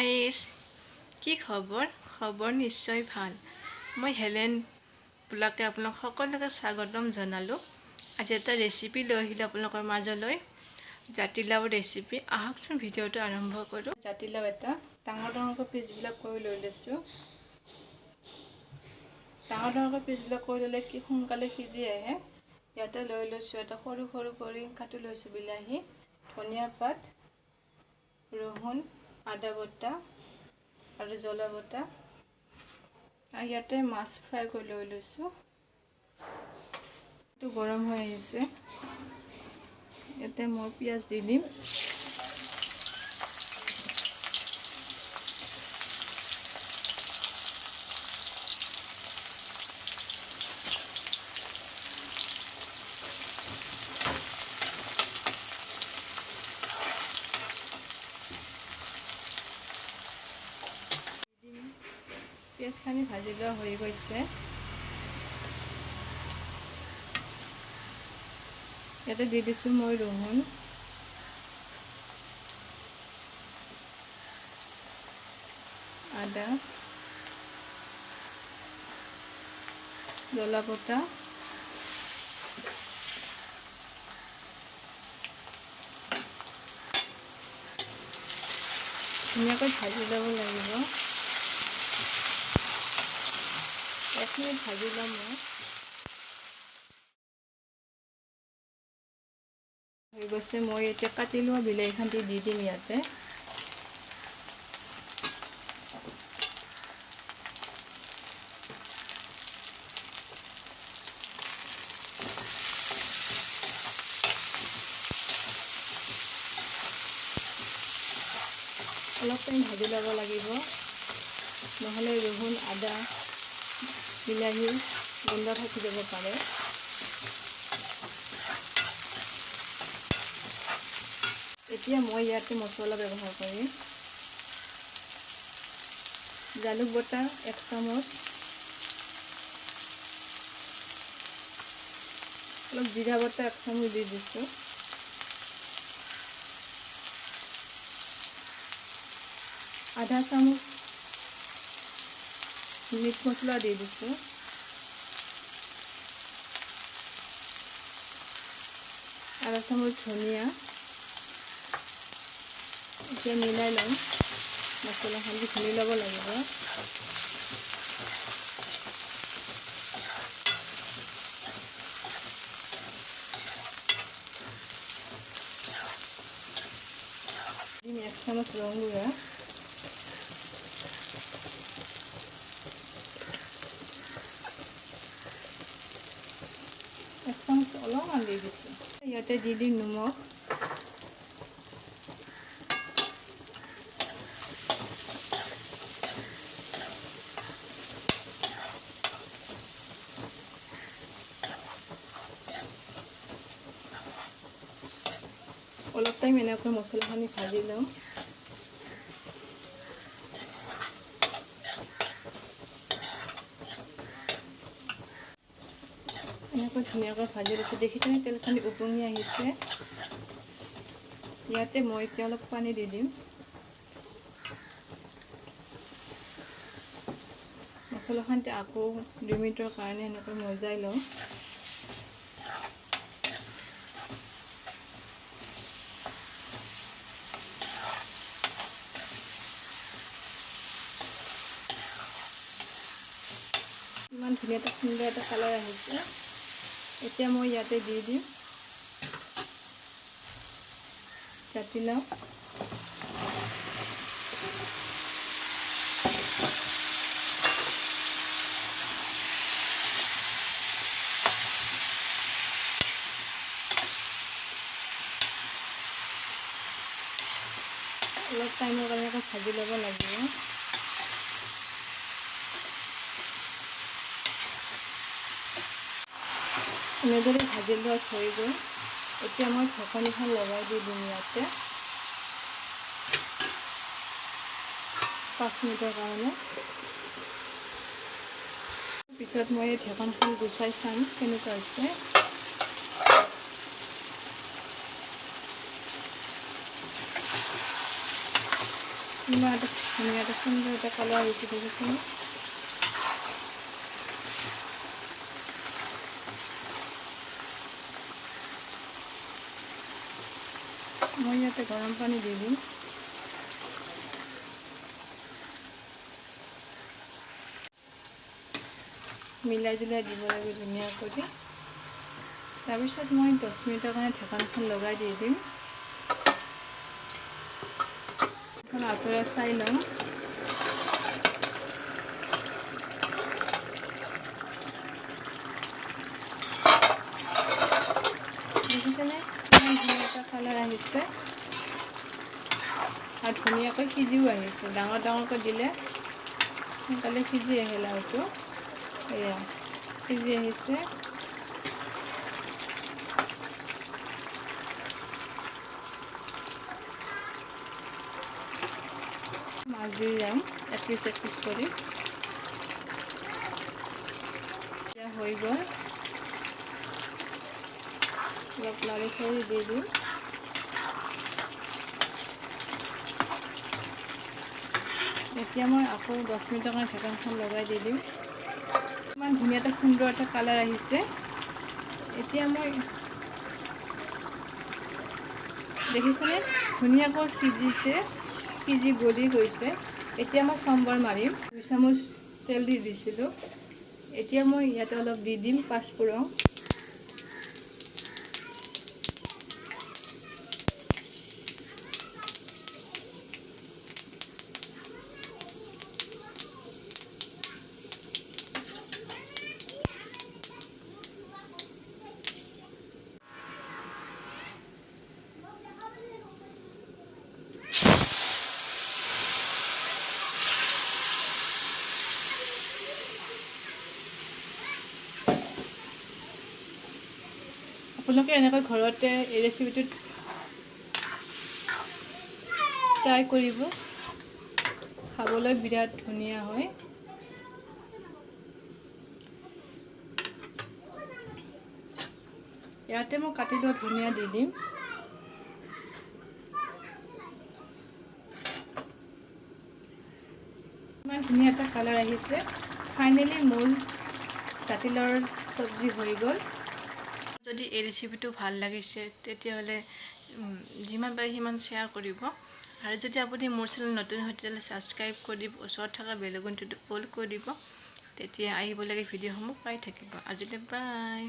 Guys, কি খবৰ? খবৰ নিশ্চয় ভাল। মই হেলেন ব্লগে আপোনালোক সকলোকে স্বাগতম জনালোঁ। আজি এটা ৰেচিপি লৈ আহিলোঁ আপোনালোকৰ মাজলৈ, জাতিলাও ৰেচিপি। আহকচোন ভিডিঅ'টো আৰম্ভ কৰোঁ। জাতিলাও এটা ডাঙৰকৈ পিচবিলাক কৰি লৈ লৈছোঁ। ডাঙৰকৈ পিচবিলাক কৰি ল'লে কি সোনকালে সিজি আহে। ইয়াতে লৈ লৈছোঁ এটা সৰু কৰি কাটি লৈছোঁ বিলাহী, ধনিয়া পাত, ৰহুন, আদা বটা আৰু জ্বলা বটা। আৰু ইয়াতে মাছ ফ্ৰাই কৰি লৈ লৈছোঁ। এইটো গৰম হৈ আহিছে, ইয়াতে মই পিঁয়াজ দি দিম। পিঁয়াজখিনি ভাজি লোৱা হৈ গৈছে। ইয়াতে দি দিছোঁ মই ৰহুন, আদা, জ্বলা বটা, ধুনীয়াকৈ ভাজি ল'ব লাগিব। 1 মিনিট ভাজি ল'ম মই। হৈ গৈছে, মই এতিয়া কাটি লোৱা বিলাহীখন দি দিম ইয়াতে। অলপ টাইম ভাজি ল'ব লাগিব, নহ'লে ৰহুন, আদা, বিলাহী গোন্ধ থাকি যাব পাৰে। এতিয়া মই ইয়াতে মছলা ব্যৱহাৰ কৰিম। জালুক বটা 1 চামুচ, অলপ জিৰা বটা 1 চামুচ দি দিছোঁ, আধা চামুচ মিট মছলা দি দিছোঁ, আধা চামুচ ধনিয়া। এতিয়া মিলাই ল'ম, মছলাখন ঘুলি ল'ব লাগিব। দিম 1 চামুচ ৰং গুড়া, 1 চামুচ অলপমান দি দিছোঁ। ইয়াতে দি দিম নিমখ, অলপ টাইম এনেকৈ মছলাখিনি ভাজি লওঁ। এনেকৈ ধুনীয়াকৈ ভাজি লৈছোঁ। দেখিছেনে তেলখিনি ওপঙি আহিছে। ইয়াতে মই এতিয়া অলপ পানী দি দিম। মছলাখিনি আকৌ 2 মিনিটৰ কাৰণে এনেকৈ মজাই লওঁ। ইমান ধুনীয়া এটা সুন্দৰ এটা কালাৰ আহিছে। এতিয়া মই ইয়াতে দি দিম জাতিলাও, অলপ টাইমৰ কাৰণে ভাজি ল'ব লাগিব। এনেদৰে ভাজি লোৱা হৈ গ'ল। এতিয়া মই ঢাকনিখন লগাই দি দিম ইয়াতে 5 মিনিটৰ কাৰণে। পিছত মই এই ঢাকনখন গুচাই চাম কেনেকুৱা হৈছে। ইমান এটা ধুনীয়া এটা সুন্দৰ এটা কালাৰ হৈছে দেখিছেনে। মই ইয়াতে গৰম পানী দি দিম। মিলাই জুলাই দিব লাগিব ধুনীয়াকৈ। তাৰপিছত মই 10 মিনিটৰ কাৰণে ঢাকনখন লগাই দি দিম। এখন আঁতৰাই চাই লওঁ। দেখিছেনে ইমান ধুনীয়া এটা কালাৰ আহিছে আৰু ধুনীয়াকৈ সিজিও আহিছে। ডাঙৰ ডাঙৰকৈ দিলে সোনকালে সিজি আহে লাওটো। এয়া সিজি আহিছে। মাছ দি যাম এপিচ এপিচ কৰি। এতিয়া হৈ গ'ল। অলপ লাৰি চাৰি দি দিম। এতিয়া মই আকৌ 10 মিনিটৰ কাৰণে ঢাকনখন লগাই দি দিম। ইমান ধুনীয়া এটা সুন্দৰ এটা কালাৰ আহিছে। এতিয়া মই দেখিছেনে ধুনীয়াকৈ সিজিছে, সিজি গলি গৈছে। এতিয়া মই চম্বৰ মাৰিম। 2 চামুচ তেল দি দিছিলোঁ। এতিয়া মই ইয়াতে অলপ দি দিম পাঁচফোৰণ। আপোনালোকে এনেকৈ ঘৰতে এই ৰেচিপিটো ট্ৰাই কৰিব। খাবলৈ বিৰাট ধুনীয়া হয়। ইয়াতে মই কাটি লোৱা ধনিয়া দি দিম। ইমান ধুনীয়া এটা কালাৰ আহিছে। ফাইনেলি মোৰ জাতিলাওৰ চব্জি হৈ গ'ল। যদি এই ৰেচিপিটো ভাল লাগিছে তেতিয়াহ'লে যিমান পাৰে সিমান শ্বেয়াৰ কৰিব। আৰু যদি আপুনি মোৰ চেনেল নতুন হয় তেতিয়াহ'লে ছাবস্ক্ৰাইব কৰি দিব, ওচৰত থকা বেল আইকনটো অল কৰি দিব। তেতিয়া আহিবলগীয়া ভিডিঅ'সমূহ পাই থাকিব। আজিলৈ বাই।